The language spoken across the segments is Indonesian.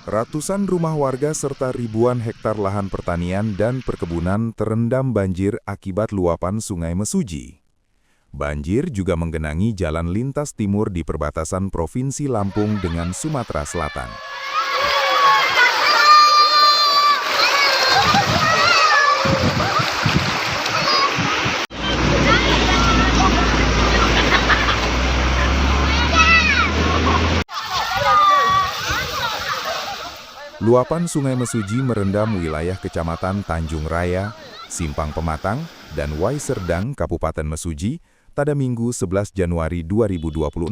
Ratusan rumah warga serta ribuan hektar lahan pertanian dan perkebunan terendam banjir akibat luapan Sungai Mesuji. Banjir juga menggenangi jalan lintas timur di perbatasan Provinsi Lampung dengan Sumatera Selatan. Luapan Sungai Mesuji merendam wilayah Kecamatan Tanjung Raya, Simpang Pematang, dan Waiserdang, Kabupaten Mesuji pada Minggu 11 Januari 2026.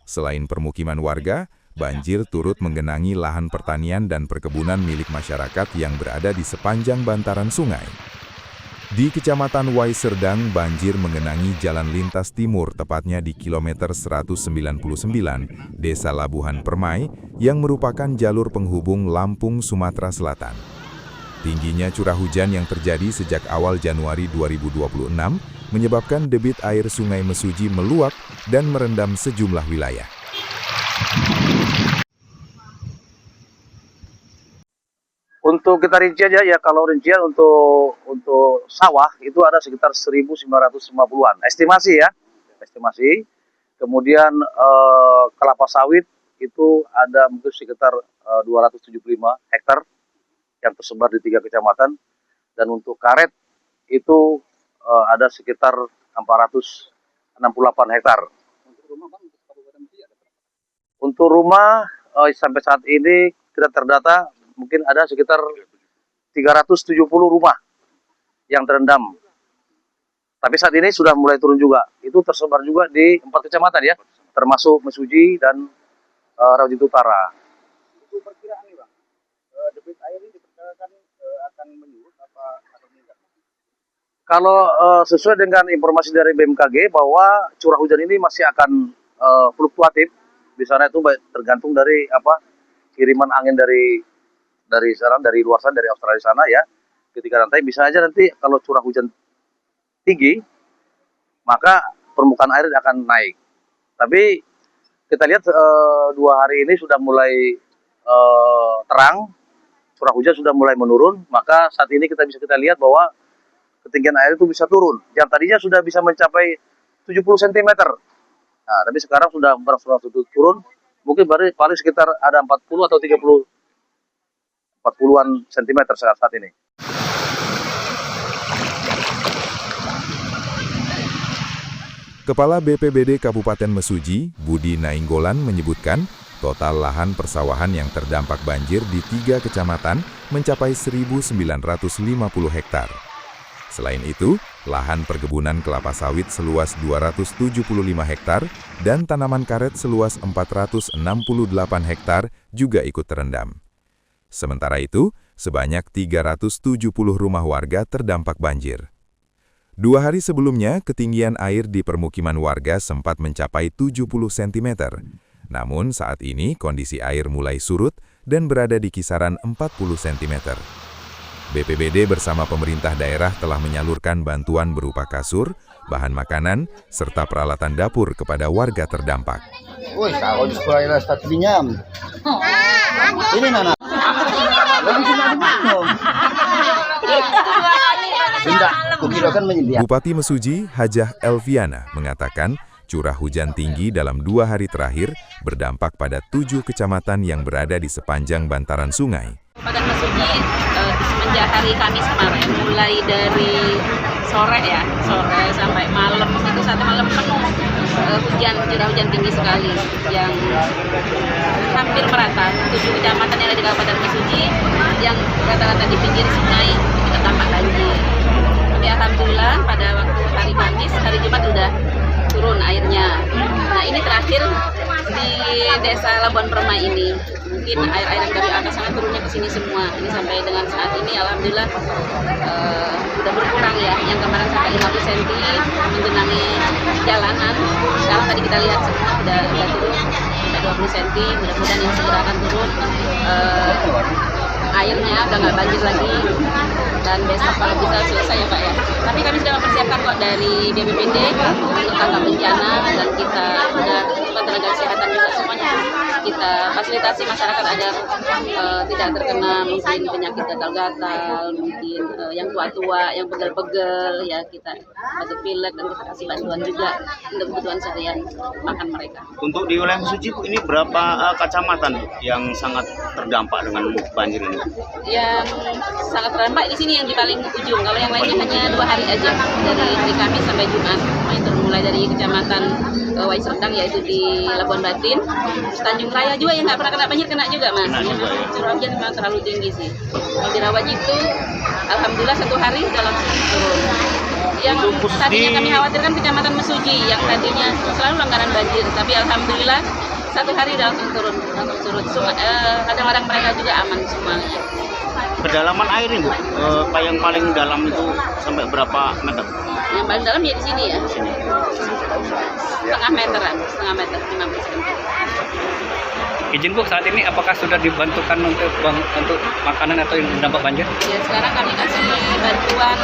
Selain permukiman warga, banjir turut menggenangi lahan pertanian dan perkebunan milik masyarakat yang berada di sepanjang bantaran sungai. Di Kecamatan Waiserdang, banjir menggenangi jalan lintas timur, tepatnya di kilometer 199, Desa Labuhan Permai, yang merupakan jalur penghubung Lampung, Sumatera Selatan. Tingginya curah hujan yang terjadi sejak awal Januari 2026 menyebabkan debit air Sungai Mesuji meluap dan merendam sejumlah wilayah. Untuk kita rincian ya kalau rincian untuk sawah itu ada sekitar 1.950-an estimasi ya, estimasi. Kemudian kelapa sawit itu ada mungkin sekitar 275 hektar yang tersebar di 3 kecamatan, dan untuk karet itu ada sekitar 468 hektar. Untuk rumah sampai saat ini kita terdata mungkin ada sekitar 370 rumah yang terendam. Tapi saat ini sudah mulai turun juga. Itu tersebar juga di 4 kecamatan ya, termasuk Mesuji dan Raujit Utara. Itu perkiraan nih Bang, debit air ini diperkirakan akan menyurut apa atau meningkat? Kalau sesuai dengan informasi dari BMKG bahwa curah hujan ini masih akan fluktuatif. Di sana itu tergantung dari kiriman angin dari luar sana, dari Australia sana ya. Ketika nanti bisa aja nanti kalau curah hujan tinggi, maka permukaan air akan naik. Tapi kita lihat 2 hari ini sudah mulai terang, curah hujan sudah mulai menurun, maka saat ini kita lihat bahwa ketinggian air itu bisa turun. Yang tadinya sudah bisa mencapai 70 cm. Nah, tapi sekarang sudah berangsur-angsur turun, mungkin paling sekitar ada 40 atau 40-an sentimeter saat ini. Kepala BPBD Kabupaten Mesuji, Budi Nainggolan menyebutkan, total lahan persawahan yang terdampak banjir di 3 kecamatan mencapai 1.950 hektar. Selain itu, lahan perkebunan kelapa sawit seluas 275 hektar dan tanaman karet seluas 468 hektar juga ikut terendam. Sementara itu, sebanyak 370 rumah warga terdampak banjir. 2 hari sebelumnya, ketinggian air di permukiman warga sempat mencapai 70 cm. Namun saat ini kondisi air mulai surut dan berada di kisaran 40 cm. BPBD bersama pemerintah daerah telah menyalurkan bantuan berupa kasur, bahan makanan, serta peralatan dapur kepada warga terdampak. Woi, kalau di sekolah start pinjam. Ini Nana. Bupati Mesuji, Hajah Elviana, mengatakan curah hujan tinggi dalam 2 hari terakhir berdampak pada 7 kecamatan yang berada di sepanjang bantaran sungai. Kabupaten Mesuji semenjak hari Kamis kemarin, mulai dari sore sampai malam, itu 1 malam penuh curah hujan tinggi sekali yang hampir merata. 7 kecamatan yang ada di Kabupaten Mesuji yang rata-rata di pinggir sungai itu terdampak banjir. Tapi alhamdulillah pada waktu hari Kamis, hari Jumat udah turun airnya. Nah ini terakhir di Desa Labuhan Permai ini, mungkin air-air yang dari atas sana turunnya ke sini semua. Ini sampai dengan saat ini alhamdulillah udah berkurang ya. Yang kemarin sampai 50 cm menggenangi jalanan. Sekarang tadi kita lihat semua udah turun sampai 20 cm. Mudah-mudahan yang segera akan turun. Airnya udah nggak banjir lagi, dan besok kalau bisa selesai ya Pak ya. Tapi kami sudah mempersiapkan kok dari BPBD untuk tanggap bencana, dan kita sudah tenaga kesehatan juga semuanya kita fasilitasi masyarakat agar tidak terkena mungkin penyakit gatal-gatal, mungkin yang tua-tua, yang pegel-pegel, ya kita batuk pilek dan kita kasih bantuan juga untuk kebutuhan seharian makan mereka. Untuk di wilayah Mesuji Bu, ini berapa kecamatan yang sangat terdampak dengan banjir ini? Yang sangat terdampak di sini yang di paling ujung. Kalau yang lainnya hanya 2 hari aja, dari hari Kamis sampai Jumat. Nah, itu mulai dari kecamatan Wai Serdang, yaitu di Labuan Batin, terus Tanjung Raya juga yang nggak pernah kena banjir kena juga Mas. Kena juga, ya. Curah hujan memang terlalu tinggi sih. Kalau di Rawaj itu, alhamdulillah 1 hari sudah langsung turun. Yang Itu khusus tadinya di- kami khawatirkan kecamatan Mesuji yang tadinya selalu langganan banjir, tapi alhamdulillah 1 hari udah langsung turun, langsung surut. Kadang-kadang mereka juga aman semuanya. Kedalaman air ini Bu, yang paling dalam itu sampai berapa meter? Yang paling dalam ya di sini ya, setengah meteran, 50 cm. Izin Bu, saat ini apakah sudah dibantukan untuk makanan atau yang dampak banjir? Ya sekarang kami kasih bantuan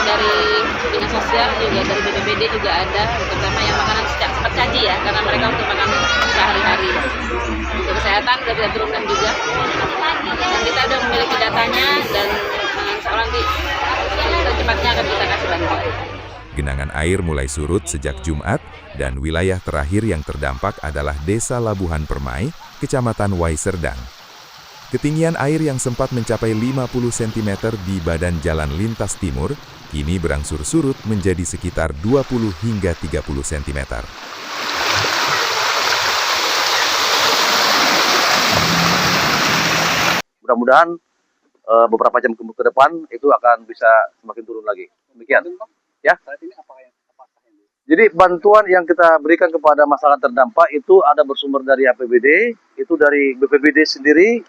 dari dinas sosial juga, dari BPBD juga ada, terutama yang makanan cepat saji ya, karena mereka untuk makan sehari-hari. Untuk kesehatan sudah kita turunkan juga. Dan kita sudah memiliki datanya dan seorang secepatnya akan kita kasih bantuan. Genangan air mulai surut sejak Jumat dan wilayah terakhir yang terdampak adalah Desa Labuhan Permai, Kecamatan Wai Serdang. Ketinggian air yang sempat mencapai 50 cm di badan jalan lintas timur, kini berangsur surut menjadi sekitar 20 hingga 30 cm. Mudah-mudahan beberapa jam ke depan itu akan bisa semakin turun lagi. Demikian. Ya. Jadi bantuan yang kita berikan kepada masyarakat terdampak itu ada bersumber dari APBD, itu dari BPBD sendiri,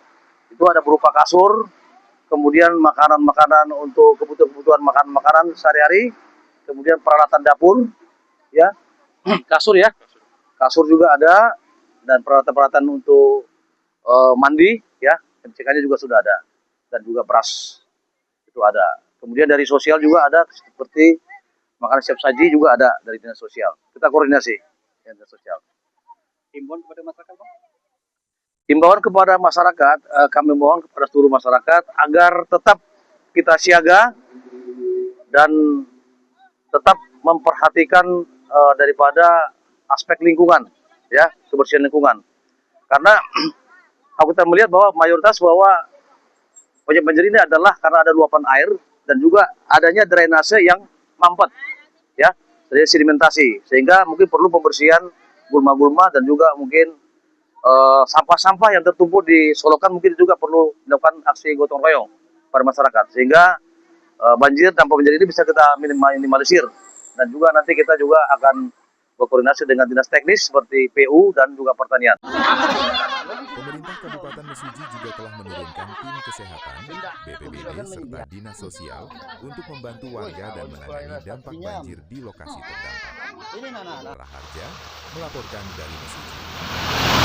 itu ada berupa kasur, kemudian makanan-makanan untuk kebutuhan makanan sehari-hari, kemudian peralatan dapur, ya, kasur ya, kasur juga ada, dan peralatan-peralatan untuk mandi, ya, MCK-nya juga sudah ada, dan juga beras itu ada. Kemudian dari sosial juga ada seperti makanan siap saji juga ada dari dinas sosial. Kita koordinasi dengan dinas sosial. Himbauan kepada masyarakat Bang? Himbauan kepada masyarakat, kami mohon kepada seluruh masyarakat agar tetap kita siaga dan tetap memperhatikan daripada aspek lingkungan, ya, kebersihan lingkungan. Karena aku kita melihat bahwa mayoritas bahwa banjir ini adalah karena ada luapan air dan juga adanya drainase yang mampet, ya, dari sedimentasi, sehingga mungkin perlu pembersihan gulma-gulma dan juga mungkin sampah-sampah yang tertumpuk di solokan mungkin juga perlu dilakukan aksi gotong royong pada masyarakat, sehingga dampak banjir ini bisa kita minimalisir. Dan juga nanti kita juga akan berkoordinasi dengan dinas teknis seperti PU dan juga pertanian. Pemerintah Kabupaten Mesuji juga telah menurunkan tim kesehatan, BPBD, serta dinas sosial untuk membantu warga dan menangani dampak banjir di lokasi terdampak. Raharja melaporkan dari Mesuji.